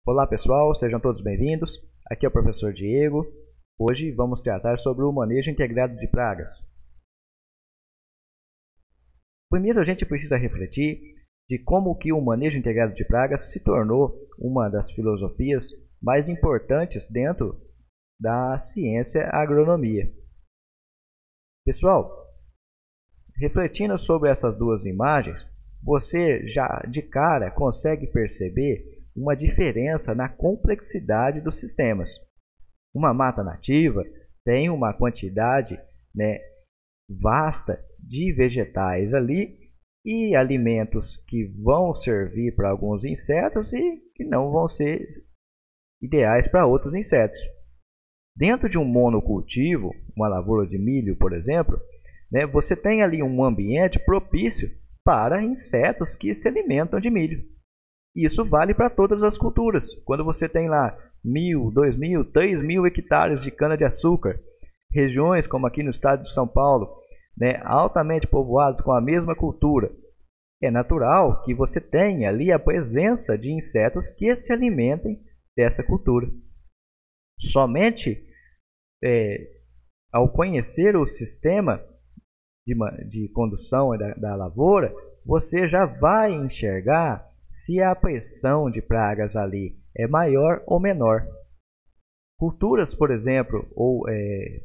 Olá pessoal, sejam todos bem-vindos. Aqui é o professor Diego. Hoje vamos tratar sobre o manejo integrado de pragas. Primeiro a gente precisa refletir de como que o manejo integrado de pragas se tornou uma das filosofias mais importantes dentro da ciência agronomia. Pessoal, refletindo sobre essas duas imagens, você já de cara consegue perceber uma diferença na complexidade dos sistemas. Uma mata nativa tem uma quantidade, vasta de vegetais ali e alimentos que vão servir para alguns insetos e que não vão ser ideais para outros insetos. Dentro de um monocultivo, uma lavoura de milho, por exemplo, você tem ali um ambiente propício para insetos que se alimentam de milho. Isso vale para todas as culturas. Quando você tem lá 1.000, 2.000, 3.000 hectares de cana-de-açúcar, regiões como aqui no estado de São Paulo, altamente povoadas com a mesma cultura, é natural que você tenha ali a presença de insetos que se alimentem dessa cultura. Somente ao conhecer o sistema de condução da lavoura, você já vai enxergar se a pressão de pragas ali é maior ou menor. Culturas, por exemplo, ou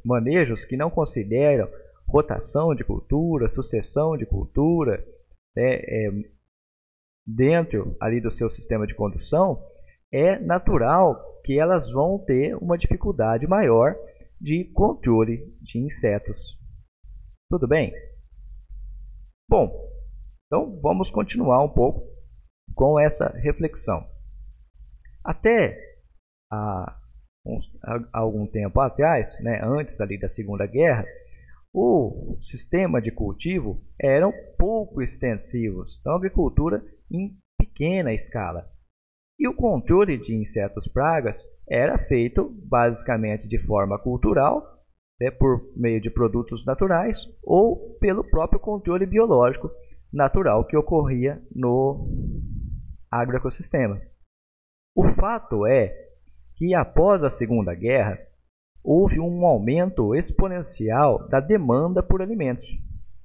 manejos que não consideram rotação de cultura, sucessão de cultura, dentro ali do seu sistema de condução, é natural que elas vão ter uma dificuldade maior de controle de insetos. Tudo bem? Bom, então vamos continuar um pouco com essa reflexão. Até algum tempo atrás, antes ali da Segunda Guerra, o sistema de cultivo eram pouco extensivos, então agricultura em pequena escala. E o controle de insetos pragas era feito basicamente de forma cultural, por meio de produtos naturais ou pelo próprio controle biológico natural que ocorria no agroecossistema. O fato é que após a Segunda Guerra houve um aumento exponencial da demanda por alimentos.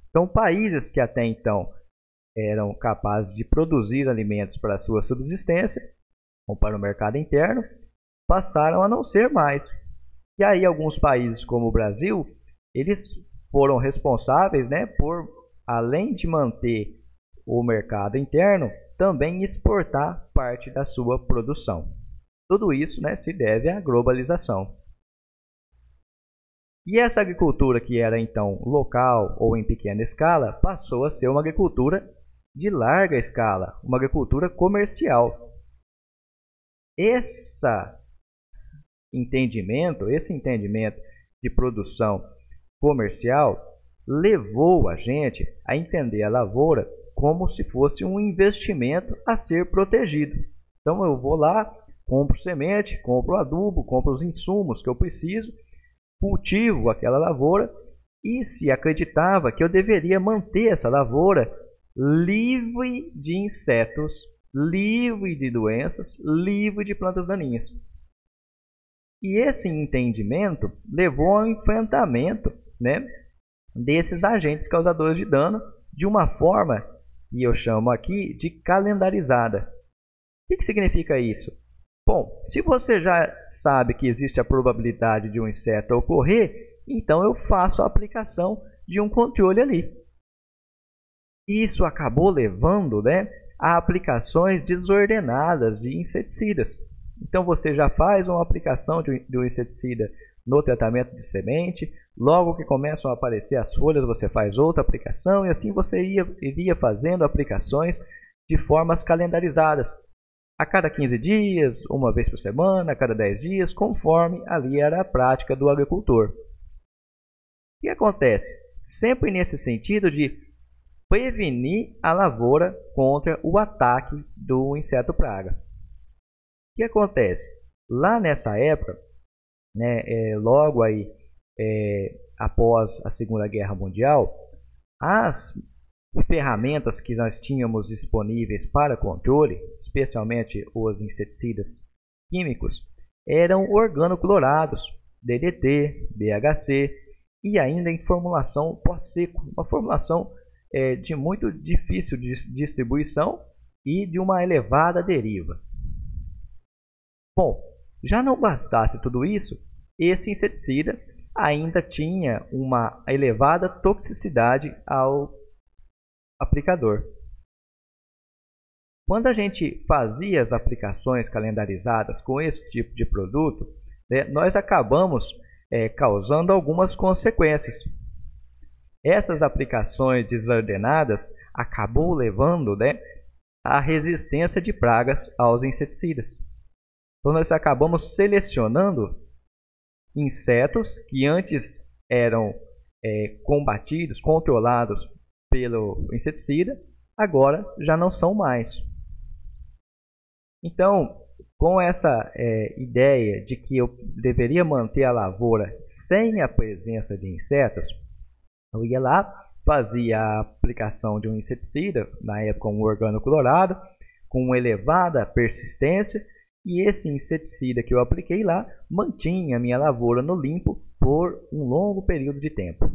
Então, países que até então eram capazes de produzir alimentos para a sua subsistência ou para o mercado interno passaram a não ser mais. E aí alguns países como o Brasil, eles foram responsáveis, por, além de manter o mercado interno, também exportar parte da sua produção. Tudo isso se deve à globalização. E essa agricultura que era então local ou em pequena escala, passou a ser uma agricultura de larga escala, uma agricultura comercial. Esse entendimento de produção comercial levou a gente a entender a lavoura como se fosse um investimento a ser protegido. Então eu vou lá, compro semente, compro adubo, compro os insumos que eu preciso, cultivo aquela lavoura e se acreditava que eu deveria manter essa lavoura livre de insetos, livre de doenças, livre de plantas daninhas. E esse entendimento levou ao enfrentamento desses agentes causadores de dano de uma forma que eu chamo aqui de calendarizada. O que significa isso? Bom, se você já sabe que existe a probabilidade de um inseto ocorrer, então eu faço a aplicação de um controle ali. Isso acabou levando a aplicações desordenadas de inseticidas. Então você já faz uma aplicação de um inseticida no tratamento de semente, logo que começam a aparecer as folhas você faz outra aplicação e assim você iria fazendo aplicações de formas calendarizadas. A cada 15 dias, uma vez por semana, a cada 10 dias, conforme ali era a prática do agricultor. O que acontece? Sempre nesse sentido de prevenir a lavoura contra o ataque do inseto praga. O que acontece? Lá nessa época, logo aí após a Segunda Guerra Mundial, as ferramentas que nós tínhamos disponíveis para controle, especialmente os inseticidas químicos eram organoclorados, DDT, BHC, e ainda em formulação pós-seco, uma formulação de muito difícil distribuição e de uma elevada deriva. Bom, já não bastasse tudo isso, esse inseticida ainda tinha uma elevada toxicidade ao aplicador. Quando a gente fazia as aplicações calendarizadas com esse tipo de produto, nós acabamos causando algumas consequências. Essas aplicações desordenadas acabou levando à resistência de pragas aos inseticidas. Então nós acabamos selecionando insetos que antes eram combatidos, controlados pelo inseticida, agora já não são mais. Então, com essa ideia de que eu deveria manter a lavoura sem a presença de insetos, eu ia lá, fazia a aplicação de um inseticida, na época um organoclorado, com uma elevada persistência, e esse inseticida que eu apliquei lá mantinha a minha lavoura no limpo por um longo período de tempo.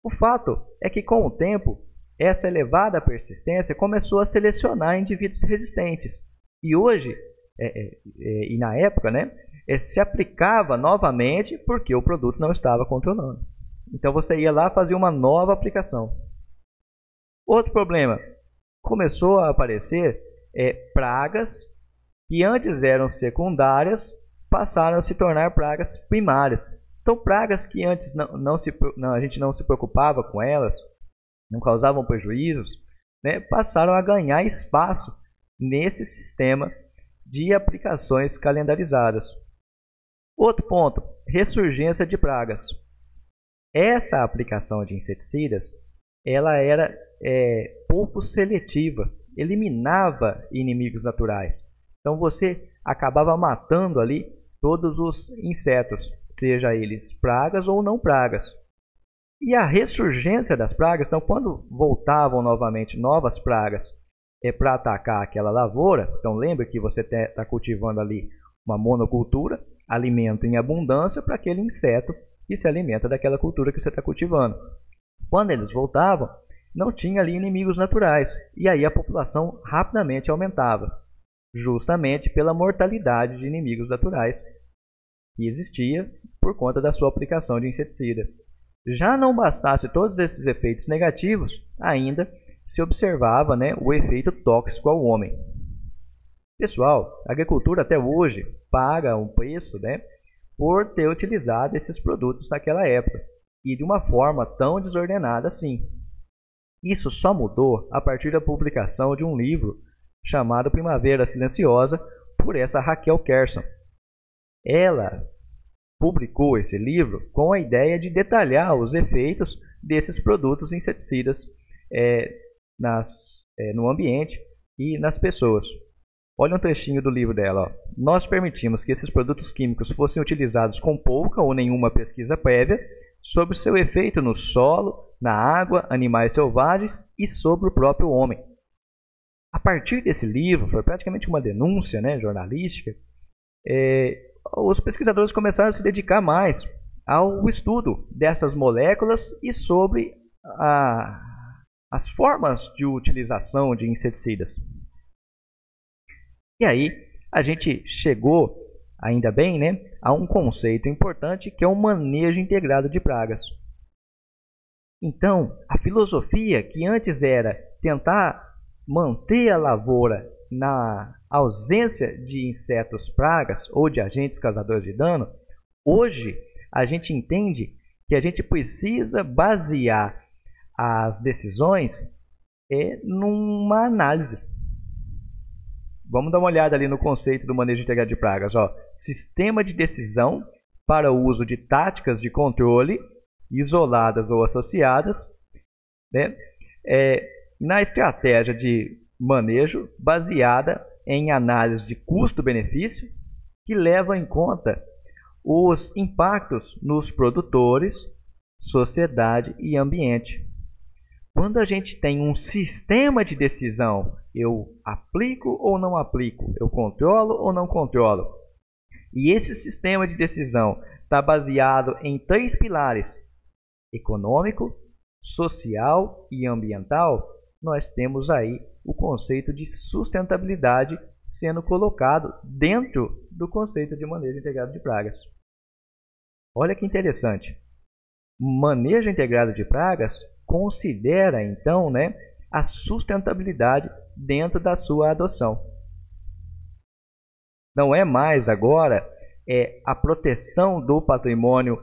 O fato é que com o tempo, essa elevada persistência começou a selecionar indivíduos resistentes. E hoje, e na época, se aplicava novamente porque o produto não estava controlando. Então você ia lá fazer uma nova aplicação. Outro problema, começou a aparecer pragas que antes eram secundárias, passaram a se tornar pragas primárias. Então pragas que antes a gente não se preocupava com elas, não causavam prejuízos, passaram a ganhar espaço nesse sistema de aplicações calendarizadas. Outro ponto, ressurgência de pragas. Essa aplicação de inseticidas, ela era pouco seletiva, eliminava inimigos naturais. Então você acabava matando ali todos os insetos, seja eles pragas ou não pragas. E a ressurgência das pragas, então quando voltavam novamente novas pragas para atacar aquela lavoura, então lembre que você está cultivando ali uma monocultura, alimento em abundância para aquele inseto que se alimenta daquela cultura que você está cultivando. Quando eles voltavam, não tinha ali inimigos naturais, e aí a população rapidamente aumentava, justamente pela mortalidade de inimigos naturais que existia por conta da sua aplicação de inseticida. Já não bastasse todos esses efeitos negativos, ainda se observava o efeito tóxico ao homem. Pessoal, a agricultura até hoje paga um preço por ter utilizado esses produtos naquela época e de uma forma tão desordenada assim. Isso só mudou a partir da publicação de um livro chamado Primavera Silenciosa, por essa Raquel Kerson. Ela publicou esse livro com a ideia de detalhar os efeitos desses produtos inseticidas no ambiente e nas pessoas. Olha um trechinho do livro dela. Nós permitimos que esses produtos químicos fossem utilizados com pouca ou nenhuma pesquisa prévia sobre o seu efeito no solo, na água, animais selvagens e sobre o próprio homem. A partir desse livro, foi praticamente uma denúncia jornalística, os pesquisadores começaram a se dedicar mais ao estudo dessas moléculas e sobre as formas de utilização de inseticidas. E aí a gente chegou, ainda bem, a um conceito importante que é o manejo integrado de pragas. Então, a filosofia que antes era tentar manter a lavoura na ausência de insetos pragas ou de agentes causadores de dano, hoje a gente entende que a gente precisa basear as decisões numa análise. Vamos dar uma olhada ali no conceito do manejo integrado de pragas. Sistema de decisão para o uso de táticas de controle, isoladas ou associadas, na estratégia de manejo baseada em análise de custo-benefício, que leva em conta os impactos nos produtores, sociedade e ambiente. Quando a gente tem um sistema de decisão, eu aplico ou não aplico, eu controlo ou não controlo. E esse sistema de decisão está baseado em 3 pilares: econômico, social e ambiental. Nós temos aí o conceito de sustentabilidade sendo colocado dentro do conceito de manejo integrado de pragas. Olha que interessante. Manejo integrado de pragas considera, então, a sustentabilidade dentro da sua adoção. Não é mais agora a proteção do patrimônio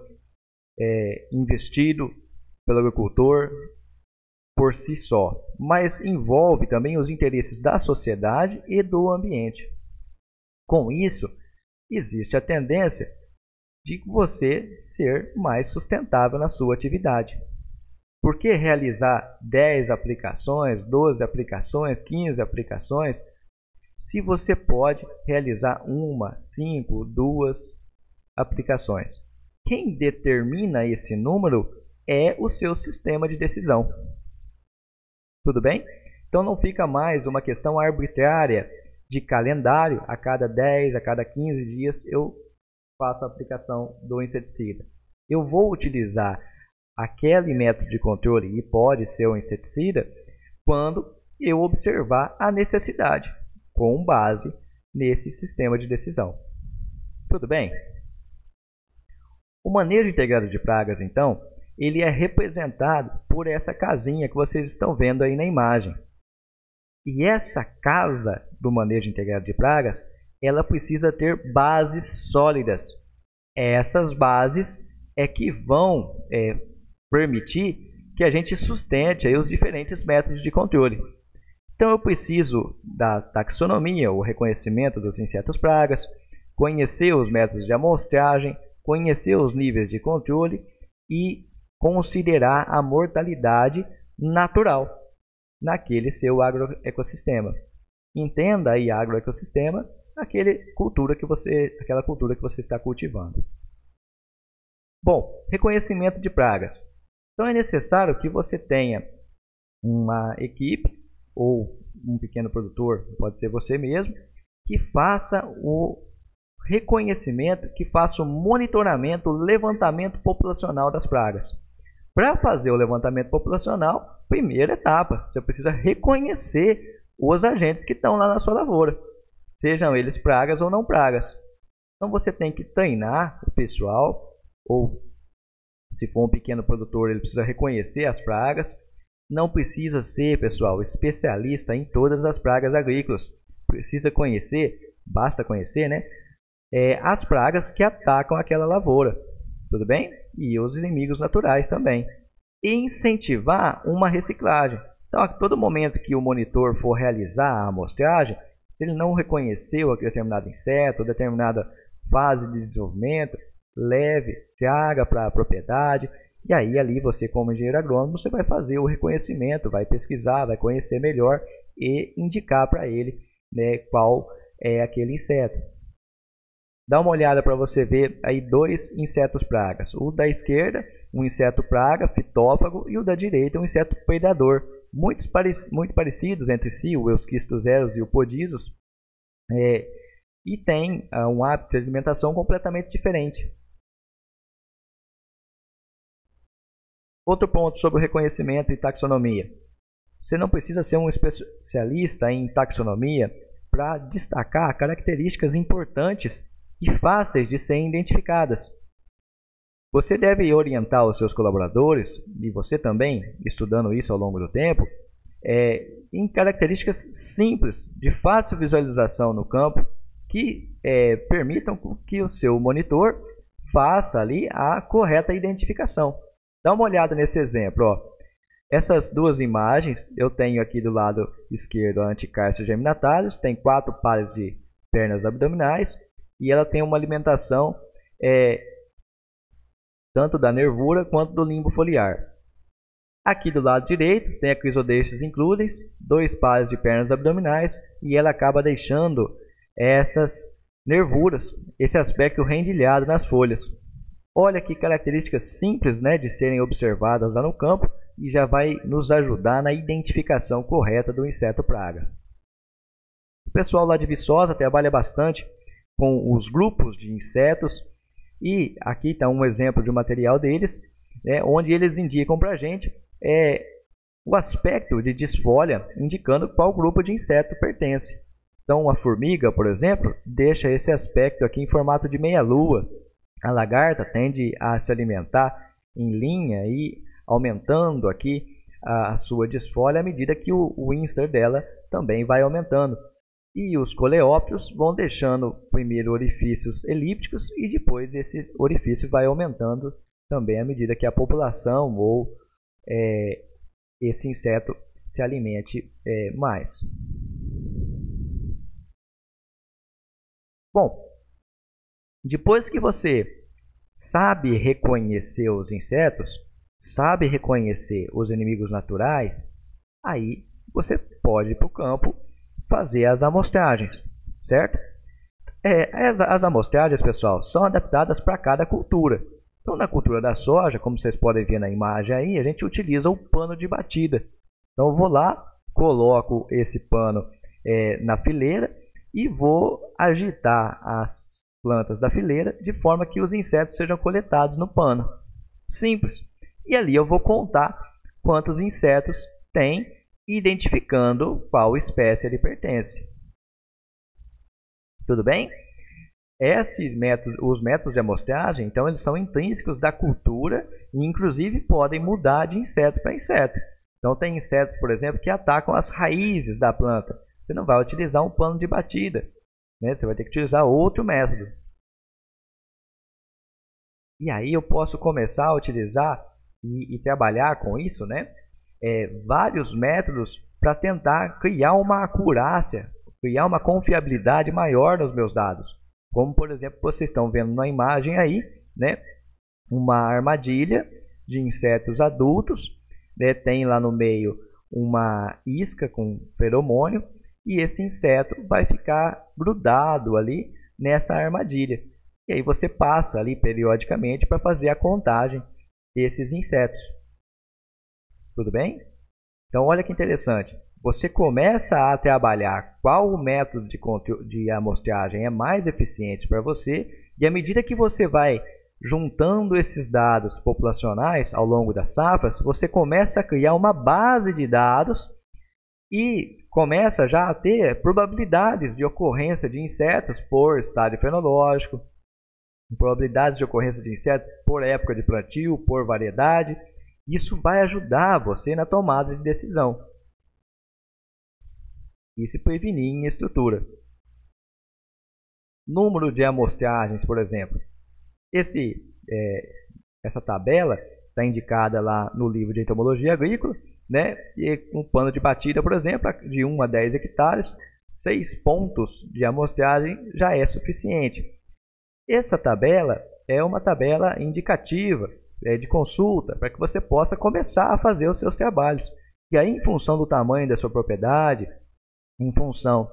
investido pelo agricultor por si só, mas envolve também os interesses da sociedade e do ambiente. Com isso, existe a tendência de você ser mais sustentável na sua atividade. Por que realizar 10 aplicações, 12 aplicações, 15 aplicações, se você pode realizar 1, 5, 2 aplicações? Quem determina esse número é o seu sistema de decisão. Tudo bem? Então não fica mais uma questão arbitrária de calendário. A cada 10, a cada 15 dias eu faço a aplicação do inseticida. Eu vou utilizar aquele método de controle, e pode ser um inseticida, quando eu observar a necessidade, com base nesse sistema de decisão. Tudo bem? O manejo integrado de pragas, então, ele é representado por essa casinha que vocês estão vendo aí na imagem. E essa casa do manejo integrado de pragas, ela precisa ter bases sólidas. Essas bases é que vão permitir que a gente sustente aí os diferentes métodos de controle. Então eu preciso da taxonomia, o reconhecimento dos insetos pragas, conhecer os métodos de amostragem, conhecer os níveis de controle e considerar a mortalidade natural naquele seu agroecossistema. Entenda aí agroecossistema, aquela cultura que você está cultivando. Bom, reconhecimento de pragas. Então é necessário que você tenha uma equipe ou um pequeno produtor, pode ser você mesmo, que faça o reconhecimento, que faça o monitoramento, o levantamento populacional das pragas. Para fazer o levantamento populacional, primeira etapa, você precisa reconhecer os agentes que estão lá na sua lavoura, sejam eles pragas ou não pragas. Então você tem que treinar o pessoal, ou se for um pequeno produtor, ele precisa reconhecer as pragas. Não precisa ser, pessoal, especialista em todas as pragas agrícolas. Precisa conhecer, basta conhecer, as pragas que atacam aquela lavoura. Tudo bem? E os inimigos naturais também. E incentivar uma reciclagem. Então, a todo momento que o monitor for realizar a amostragem, se ele não reconheceu determinado inseto, determinada fase de desenvolvimento, leve, traga para a propriedade. E aí, ali, você como engenheiro agrônomo, você vai fazer o reconhecimento, vai pesquisar, vai conhecer melhor e indicar para ele qual é aquele inseto. Dá uma olhada para você ver aí 2 insetos pragas. O da esquerda, um inseto praga, fitófago, e o da direita, um inseto predador. Muito parecidos entre si, o Euschistos e o Podizus, e tem um hábito de alimentação completamente diferente. Outro ponto sobre o reconhecimento e taxonomia. Você não precisa ser um especialista em taxonomia para destacar características importantes e fáceis de serem identificadas. Você deve orientar os seus colaboradores, e você também, estudando isso ao longo do tempo, em características simples, de fácil visualização no campo, que permitam que o seu monitor faça ali a correta identificação. Dá uma olhada nesse exemplo. Essas 2 imagens, eu tenho aqui do lado esquerdo a Anticarcia geminatalis, tem 4 pares de pernas abdominais, e ela tem uma alimentação tanto da nervura quanto do limbo foliar. Aqui do lado direito tem a Chrysodestes includens, 2 pares de pernas abdominais, e ela acaba deixando essas nervuras, esse aspecto rendilhado nas folhas. Olha que características simples de serem observadas lá no campo, e já vai nos ajudar na identificação correta do inseto praga. O pessoal lá de Viçosa trabalha bastante com os grupos de insetos e aqui está um exemplo de um material deles, onde eles indicam para a gente o aspecto de desfolha, indicando qual grupo de inseto pertence. Então, a formiga, por exemplo, deixa esse aspecto aqui em formato de meia-lua. A lagarta tende a se alimentar em linha e aumentando aqui a sua desfolha à medida que o instar dela também vai aumentando. E os coleópteros vão deixando primeiro orifícios elípticos e depois esse orifício vai aumentando também à medida que a população ou esse inseto se alimente mais. Bom, depois que você sabe reconhecer os insetos, sabe reconhecer os inimigos naturais, aí você pode ir para o campo fazer as amostragens, certo? As amostragens, pessoal, são adaptadas para cada cultura. Então, na cultura da soja, como vocês podem ver na imagem aí, a gente utiliza o pano de batida. Então, eu vou lá, coloco esse pano na fileira e vou agitar as plantas da fileira de forma que os insetos sejam coletados no pano. Simples. E ali eu vou contar quantos insetos tem, identificando qual espécie ele pertence. Tudo bem? Os métodos de amostragem, então, eles são intrínsecos da cultura e, inclusive, podem mudar de inseto para inseto. Então, tem insetos, por exemplo, que atacam as raízes da planta. Você não vai utilizar um pano de batida, né? Você vai ter que utilizar outro método. E aí eu posso começar a utilizar e trabalhar com isso, né? Vários métodos para tentar criar uma acurácia, criar uma confiabilidade maior nos meus dados. Como, por exemplo, vocês estão vendo na imagem aí, né? Uma armadilha de insetos adultos, né? Tem lá no meio uma isca com feromônio e esse inseto vai ficar grudado ali nessa armadilha. E aí você passa ali periodicamente para fazer a contagem desses insetos. Tudo bem? Então, olha que interessante. Você começa a trabalhar qual o método de amostragem é mais eficiente para você, e à medida que você vai juntando esses dados populacionais ao longo das safras, você começa a criar uma base de dados e começa já a ter probabilidades de ocorrência de insetos por estágio fenológico, probabilidades de ocorrência de insetos por época de plantio, por variedade. Isso vai ajudar você na tomada de decisão e se prevenir em estrutura. Número de amostragens, por exemplo. Essa tabela está indicada lá no livro de entomologia agrícola, né? E um pano de batida, por exemplo, de 1 a 10 hectares, 6 pontos de amostragem já é suficiente. Essa tabela é uma tabela indicativa, de consulta, para que você possa começar a fazer os seus trabalhos. E aí, em função do tamanho da sua propriedade, em função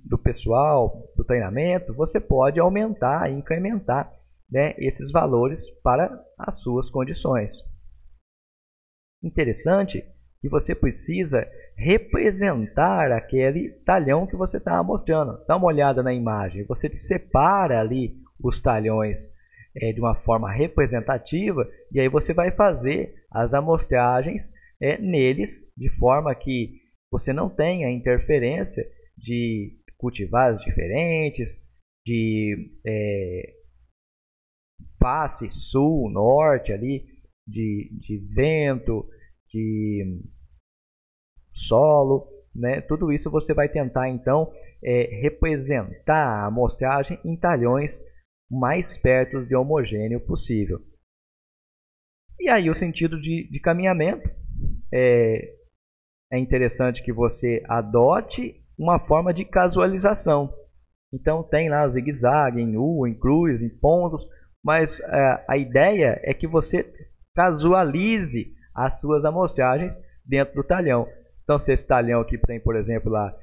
do pessoal, do treinamento, você pode aumentar e incrementar, né, esses valores para as suas condições. Interessante que você precisa representar aquele talhão que você está amostrando. Dá uma olhada na imagem, você separa ali os talhões de uma forma representativa e aí você vai fazer as amostragens neles de forma que você não tenha interferência de cultivares diferentes, de face sul, norte ali, de vento, de solo, né? Tudo isso você vai tentar então representar a amostragem em talhões mais perto de homogêneo possível. E aí o sentido de caminhamento é interessante que você adote uma forma de casualização. Então tem lá zigue-zague, em U, em cruz, em pontos, mas a ideia é que você casualize as suas amostragens dentro do talhão. Então, se esse talhão aqui tem, por exemplo, lá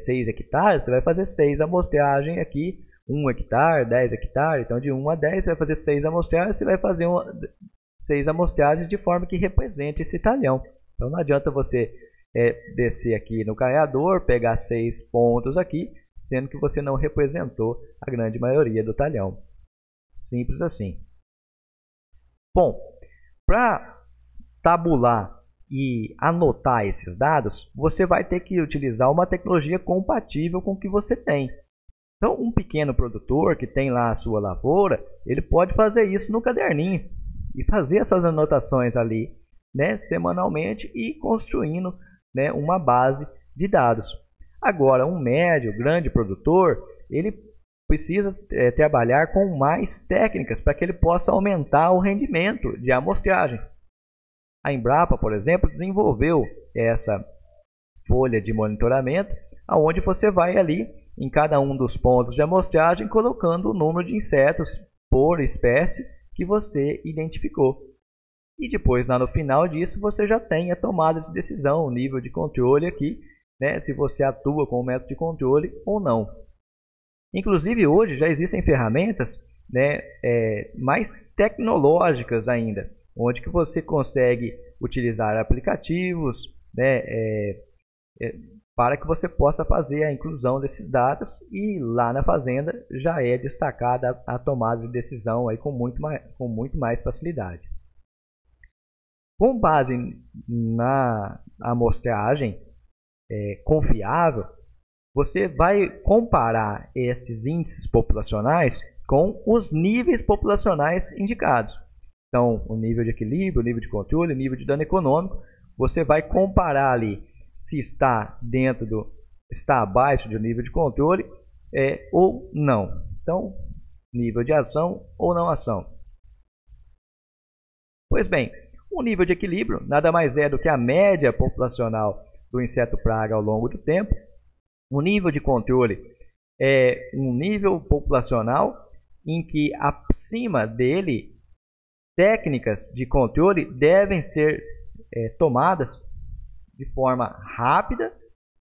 6 hectares, você vai fazer 6 amostragens aqui, 1 hectare, 10 hectares. Então, de 1 a 10, você vai fazer 6 amostragens, você vai fazer 6 amostragens de forma que represente esse talhão. Então não adianta você descer aqui no carreador, pegar 6 pontos aqui, sendo que você não representou a grande maioria do talhão. Simples assim. Bom, para tabular e anotar esses dados, você vai ter que utilizar uma tecnologia compatível com o que você tem. Então, um pequeno produtor que tem lá a sua lavoura, ele pode fazer isso no caderninho e fazer essas anotações ali, né, semanalmente e construindo, né, uma base de dados. Agora, um médio, grande produtor, ele precisa trabalhar com mais técnicas para que ele possa aumentar o rendimento de amostragem. A Embrapa, por exemplo, desenvolveu essa folha de monitoramento, onde você vai ali em cada um dos pontos de amostragem colocando o número de insetos por espécie que você identificou. E depois, lá no final disso, você já tem a tomada de decisão, o nível de controle aqui, né, se você atua com o método de controle ou não. Inclusive, hoje já existem ferramentas, né, mais tecnológicas ainda, onde que você consegue utilizar aplicativos, né, para que você possa fazer a inclusão desses dados e lá na fazenda já é destacada a tomada de decisão aí com muito mais facilidade. Com base na amostragem confiável, você vai comparar esses índices populacionais com os níveis populacionais indicados. Então, o nível de equilíbrio, o nível de controle, o nível de dano econômico, você vai comparar ali se está está abaixo do nível de controle ou não. Então, nível de ação ou não ação. Pois bem, o nível de equilíbrio nada mais é do que a média populacional do inseto praga ao longo do tempo. O nível de controle é um nível populacional em que acima dele técnicas de controle devem ser tomadas de forma rápida,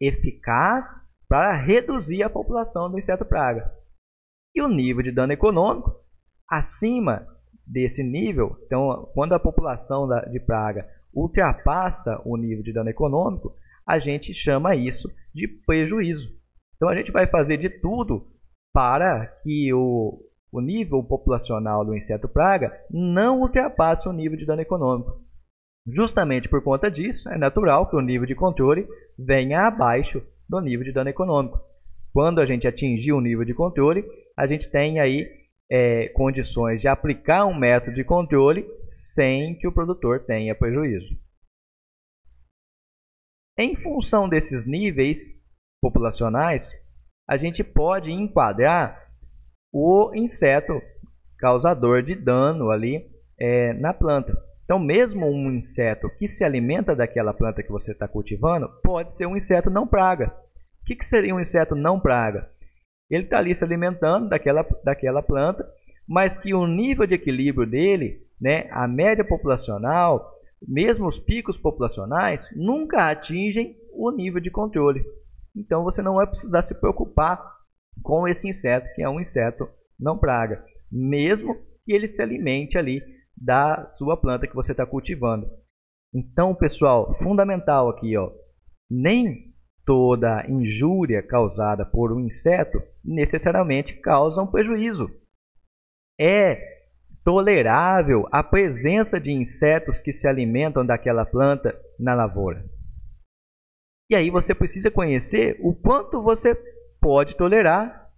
eficaz, para reduzir a população do inseto praga. E o nível de dano econômico, acima desse nível, então quando a população de praga ultrapassa o nível de dano econômico, a gente chama isso de prejuízo. Então a gente vai fazer de tudo para que o nível populacional do inseto praga não ultrapasse o nível de dano econômico. Justamente por conta disso, é natural que o nível de controle venha abaixo do nível de dano econômico. Quando a gente atingir o nível de controle, a gente tem aí condições de aplicar um método de controle sem que o produtor tenha prejuízo. Em função desses níveis populacionais, a gente pode enquadrar o inseto causador de dano ali na planta. Então, mesmo um inseto que se alimenta daquela planta que você está cultivando, pode ser um inseto não praga. O que seria um inseto não praga? Ele está ali se alimentando daquela planta, mas que o nível de equilíbrio dele, né, a média populacional, mesmo os picos populacionais, nunca atingem o nível de controle. Então, você não vai precisar se preocupar com esse inseto, que é um inseto não praga, mesmo que ele se alimente ali da sua planta que você está cultivando. Então, pessoal, fundamental aqui, ó, nem toda injúria causada por um inseto necessariamente causa um prejuízo. É tolerável a presença de insetos que se alimentam daquela planta na lavoura. E aí você precisa conhecer o quanto você pode tolerar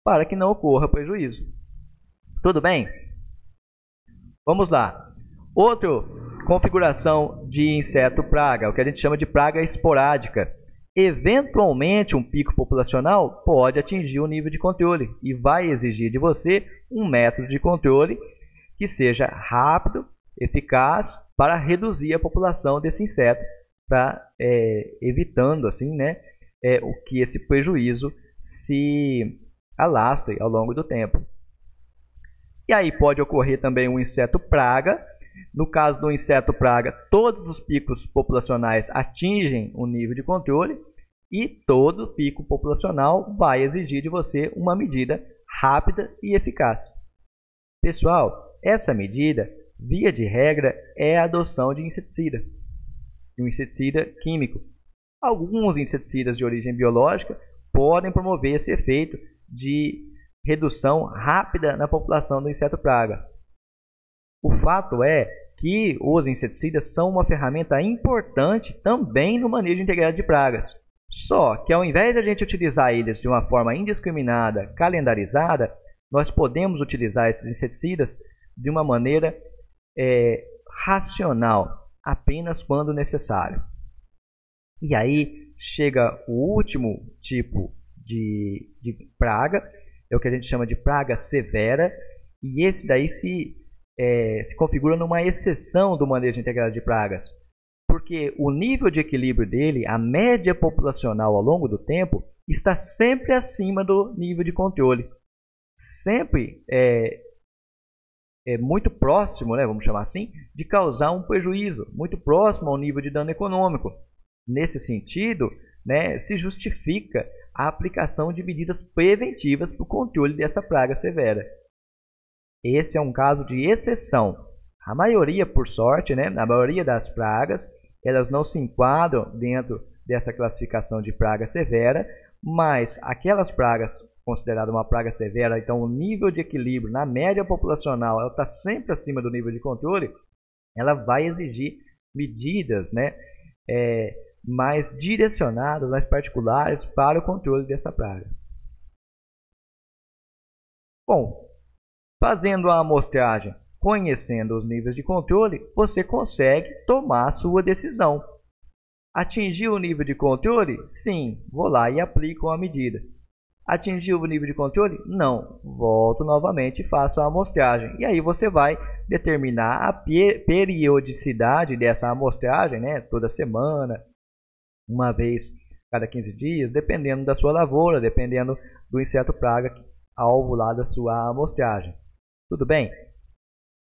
para que não ocorra prejuízo. Tudo bem? Vamos lá. Outra configuração de inseto praga, o que a gente chama de praga esporádica. Eventualmente, um pico populacional pode atingir o nível de controle e vai exigir de você um método de controle que seja rápido, eficaz, para reduzir a população desse inseto, evitando assim, né, que esse prejuízo se alastre ao longo do tempo. E aí pode ocorrer também um inseto praga. No caso do inseto praga, todos os picos populacionais atingem o nível de controle e todo pico populacional vai exigir de você uma medida rápida e eficaz. Pessoal, essa medida via de regra, é a adoção de um inseticida químico. Alguns inseticidas de origem biológica podem promover esse efeito de redução rápida na população do inseto praga. O fato é que os inseticidas são uma ferramenta importante também no manejo integrado de pragas. Só que ao invés de a gente utilizar eles de uma forma indiscriminada, calendarizada, nós podemos utilizar esses inseticidas de uma maneira racional, apenas quando necessário. E aí chega o último tipo de praga, é o que a gente chama de praga severa, e esse daí se configura numa exceção do manejo integrado de pragas, porque o nível de equilíbrio dele, a média populacional ao longo do tempo, está sempre acima do nível de controle. Sempre muito próximo, né, vamos chamar assim, de causar um prejuízo, muito próximo ao nível de dano econômico. Nesse sentido, né, se justifica a aplicação de medidas preventivas para o controle dessa praga severa. Esse é um caso de exceção. A maioria, por sorte, né, a maioria das pragas, elas não se enquadram dentro dessa classificação de praga severa, mas aquelas pragas consideradas uma praga severa, então o nível de equilíbrio na média populacional está sempre acima do nível de controle, ela vai exigir medidas, né, mais direcionadas, mais particulares para o controle dessa praga. Bom, fazendo a amostragem, conhecendo os níveis de controle, você consegue tomar a sua decisão. Atingiu o nível de controle? Sim, vou lá e aplico a medida. Atingiu o nível de controle? Não, volto novamente e faço a amostragem. E aí você vai determinar a periodicidade dessa amostragem, né? Toda semana, uma vez cada 15 dias, dependendo da sua lavoura, dependendo do inseto praga alvo lá da sua amostragem. Tudo bem?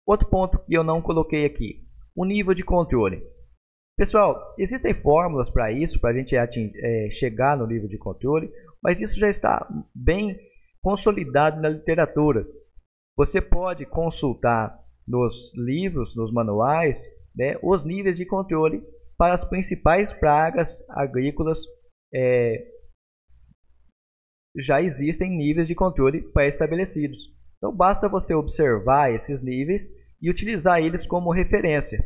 Outro ponto que eu não coloquei aqui, o nível de controle. Pessoal, existem fórmulas para isso, para a gente chegar no nível de controle, mas isso já está bem consolidado na literatura. Você pode consultar nos livros, nos manuais, né, os níveis de controle para as principais pragas agrícolas. Já existem níveis de controle pré-estabelecidos. Então basta você observar esses níveis e utilizar eles como referência.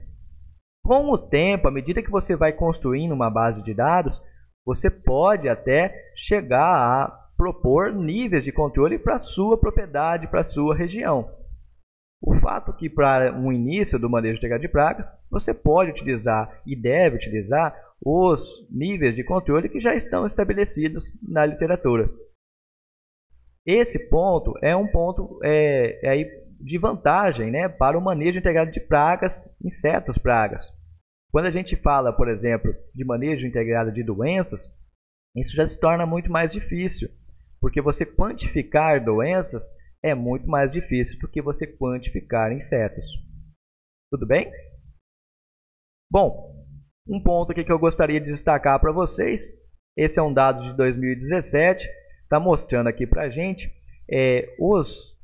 Com o tempo, à medida que você vai construindo uma base de dados, você pode até chegar a propor níveis de controle para a sua propriedade, para a sua região. O fato que para um início do manejo integrado de pragas, você pode utilizar e deve utilizar os níveis de controle que já estão estabelecidos na literatura. Esse ponto é um ponto de vantagem, né, para o manejo integrado de pragas, insetos pragas. Quando a gente fala, por exemplo, de manejo integrado de doenças, isso já se torna muito mais difícil, porque você quantificar doenças é muito mais difícil do que você quantificar insetos. Tudo bem? Bom, um ponto aqui que eu gostaria de destacar para vocês, esse é um dado de 2017, está mostrando aqui para a gente os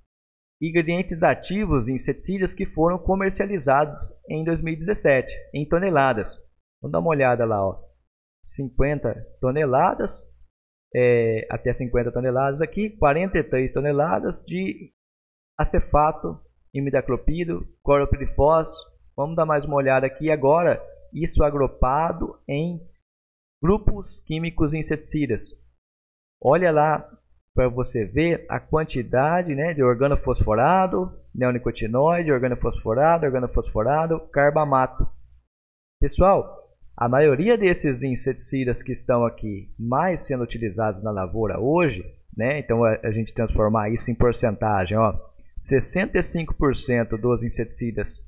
ingredientes ativos em inseticidas que foram comercializados em 2017, em toneladas. Vamos dar uma olhada lá, ó. 50 toneladas, até 50 toneladas aqui, 43 toneladas de acefato, imidaclopido, cloropirifos. Vamos dar mais uma olhada aqui agora, isso agrupado em grupos químicos inseticidas. Olha lá para você ver a quantidade, né, de organofosforado, neonicotinoide, organofosforado, carbamato. Pessoal, a maioria desses inseticidas que estão aqui mais sendo utilizados na lavoura hoje, né, então a gente transformar isso em porcentagem, ó, 65% dos inseticidas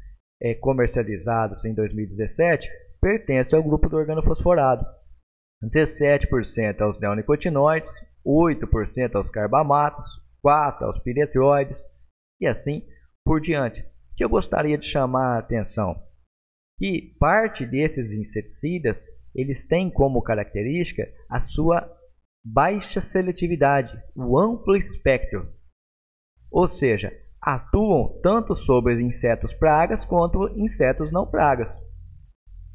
comercializados em 2017 pertencem ao grupo do organofosforado. 17% aos neonicotinoides, 8% aos carbamatos, 4% aos piretroides e assim por diante. O que eu gostaria de chamar a atenção? Que parte desses inseticidas, eles têm como característica a sua baixa seletividade, o amplo espectro. Ou seja, atuam tanto sobre insetos pragas quanto insetos não pragas.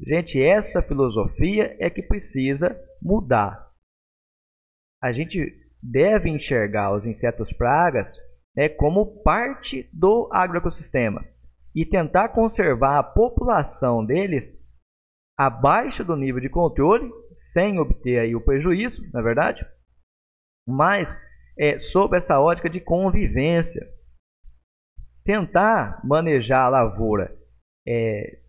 Gente, essa filosofia é que precisa mudar. A gente deve enxergar os insetos pragas, né, como parte do agroecossistema e tentar conservar a população deles abaixo do nível de controle, sem obter aí o prejuízo, na verdade, mas sob essa ótica de convivência. Tentar manejar a lavoura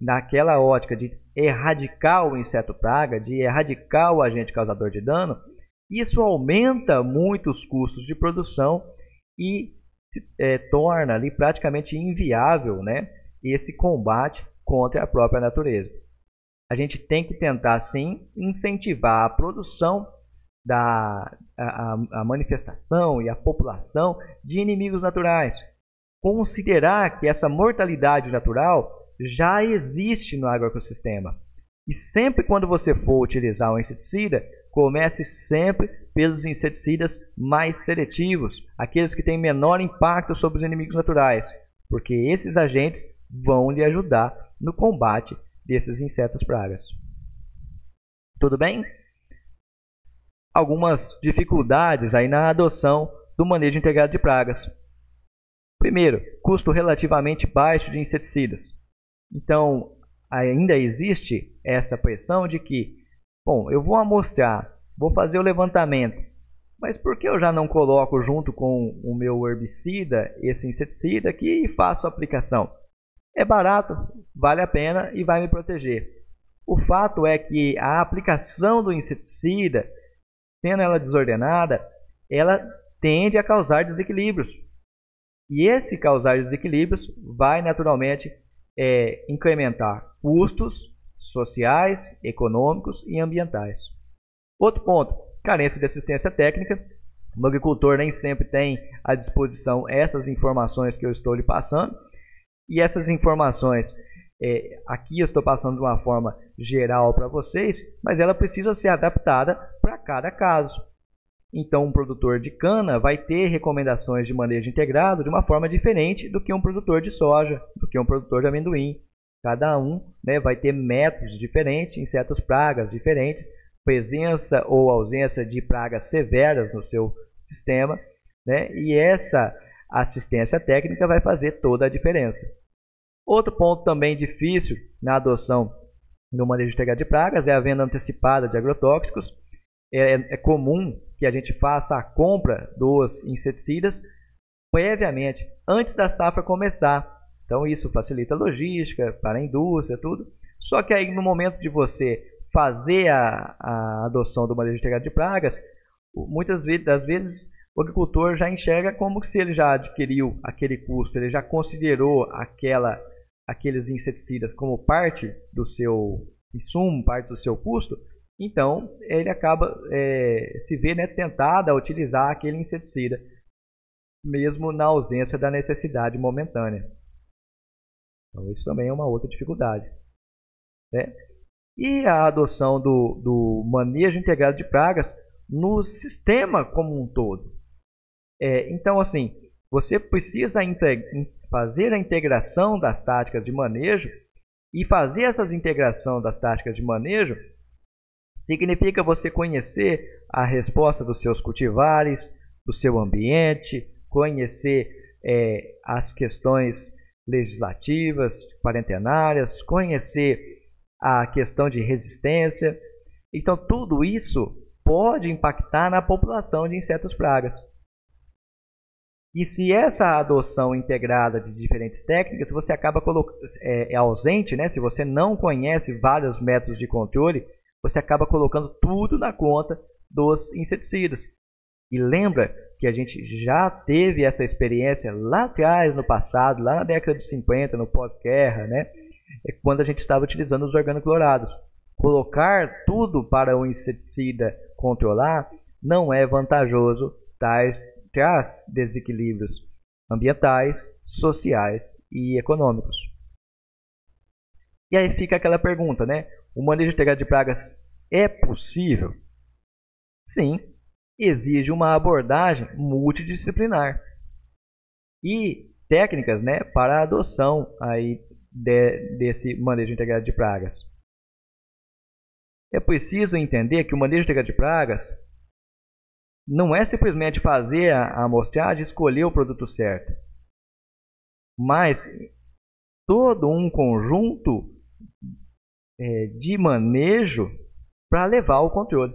naquela ótica de erradicar o inseto praga, de erradicar o agente causador de dano, isso aumenta muito os custos de produção e torna ali praticamente inviável, né, esse combate contra a própria natureza. A gente tem que tentar, sim, incentivar a produção, a manifestação e a população de inimigos naturais. Considerar que essa mortalidade natural já existe no agroecossistema. E sempre quando você for utilizar um inseticida, comece sempre pelos inseticidas mais seletivos, aqueles que têm menor impacto sobre os inimigos naturais, porque esses agentes vão lhe ajudar no combate desses insetos pragas. Tudo bem? Algumas dificuldades aí na adoção do manejo integrado de pragas. Primeiro, custo relativamente baixo de inseticidas. Então, ainda existe essa pressão de que, bom, eu vou amostrar, vou fazer o levantamento, mas por que eu já não coloco junto com o meu herbicida esse inseticida aqui e faço a aplicação? É barato, vale a pena e vai me proteger. O fato é que a aplicação do inseticida, sendo ela desordenada, ela tende a causar desequilíbrios. E esse causar desequilíbrios vai naturalmente incrementar custos sociais, econômicos e ambientais. Outro ponto, carência de assistência técnica. O agricultor nem sempre tem à disposição essas informações que eu estou lhe passando. E essas informações, aqui eu estou passando de uma forma geral para vocês, mas ela precisa ser adaptada para cada caso. Então, um produtor de cana vai ter recomendações de manejo integrado de uma forma diferente do que um produtor de soja, do que um produtor de amendoim. Cada um, né, vai ter métodos diferentes, insetos pragas diferentes, presença ou ausência de pragas severas no seu sistema, né, e essa assistência técnica vai fazer toda a diferença. Outro ponto também difícil na adoção do manejo integrado de pragas é a venda antecipada de agrotóxicos. É comum que a gente faça a compra dos inseticidas previamente, antes da safra começar. Então isso facilita a logística para a indústria, tudo. Só que aí no momento de você fazer a adoção do manejo integrado de pragas, muitas vezes o agricultor já enxerga como se ele já adquiriu aquele custo, ele já considerou aqueles inseticidas como parte do seu insumo, parte do seu custo. Então, ele acaba se vê, né, tentado a utilizar aquele inseticida, mesmo na ausência da necessidade momentânea. Então, isso também é uma outra dificuldade, né? E a adoção do manejo integrado de pragas no sistema como um todo. Então, assim, você precisa fazer a integração das táticas de manejo, e fazer essa integração das táticas de manejo significa você conhecer a resposta dos seus cultivares, do seu ambiente, conhecer as questões legislativas, quarentenárias, conhecer a questão de resistência. Então, tudo isso pode impactar na população de insetos pragas. E se essa adoção integrada de diferentes técnicas, você acaba ausente, né? Se você não conhece vários métodos de controle, você acaba colocando tudo na conta dos inseticidas. E lembra que a gente já teve essa experiência lá atrás, no passado, lá na década de 50, no pós-guerra, né? Quando a gente estava utilizando os organoclorados. Colocar tudo para o inseticida controlar não é vantajoso, traz desequilíbrios ambientais, sociais e econômicos. E aí fica aquela pergunta, né? O manejo integrado de pragas é possível? Sim, exige uma abordagem multidisciplinar. E técnicas, né, para a adoção aí desse manejo integrado de pragas. É preciso entender que o manejo integrado de pragas não é simplesmente fazer a amostragem e escolher o produto certo, mas todo um conjunto de manejo para levar ao controle.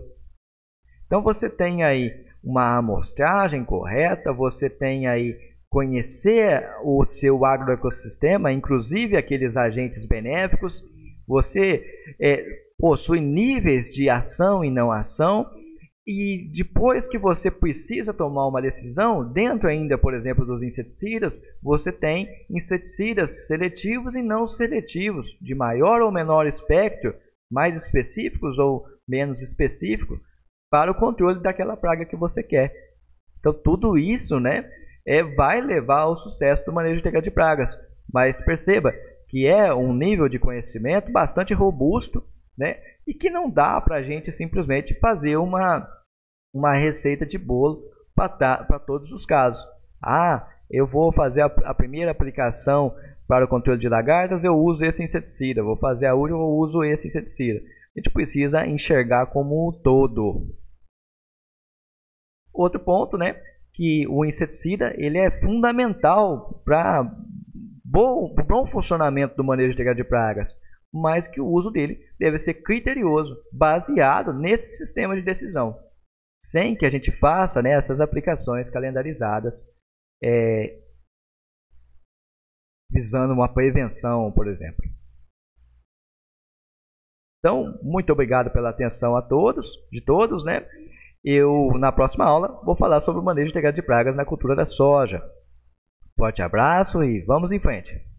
Então você tem aí uma amostragem correta, você tem aí conhecer o seu agroecossistema, inclusive aqueles agentes benéficos, você possui níveis de ação e não ação, e depois que você precisa tomar uma decisão, dentro ainda, por exemplo, dos inseticidas, você tem inseticidas seletivos e não seletivos, de maior ou menor espectro, mais específicos ou menos específicos, para o controle daquela praga que você quer. Então, tudo isso, né, vai levar ao sucesso do manejo integrado de pragas. Mas perceba que é um nível de conhecimento bastante robusto, né, e que não dá para a gente simplesmente fazer uma receita de bolo para todos os casos. Eu vou fazer a primeira aplicação para o controle de lagartas, eu uso esse inseticida. Vou fazer a última, eu uso esse inseticida. A gente precisa enxergar como um todo. Outro ponto, né, que o inseticida ele é fundamental para o bom funcionamento do manejo integrado de pragas, mas que o uso dele deve ser criterioso, baseado nesse sistema de decisão, sem que a gente faça, né, essas aplicações calendarizadas, visando uma prevenção, por exemplo. Então, muito obrigado pela atenção de todos, né? Eu, na próxima aula, vou falar sobre o manejo integrado de pragas na cultura da soja. Forte abraço e vamos em frente!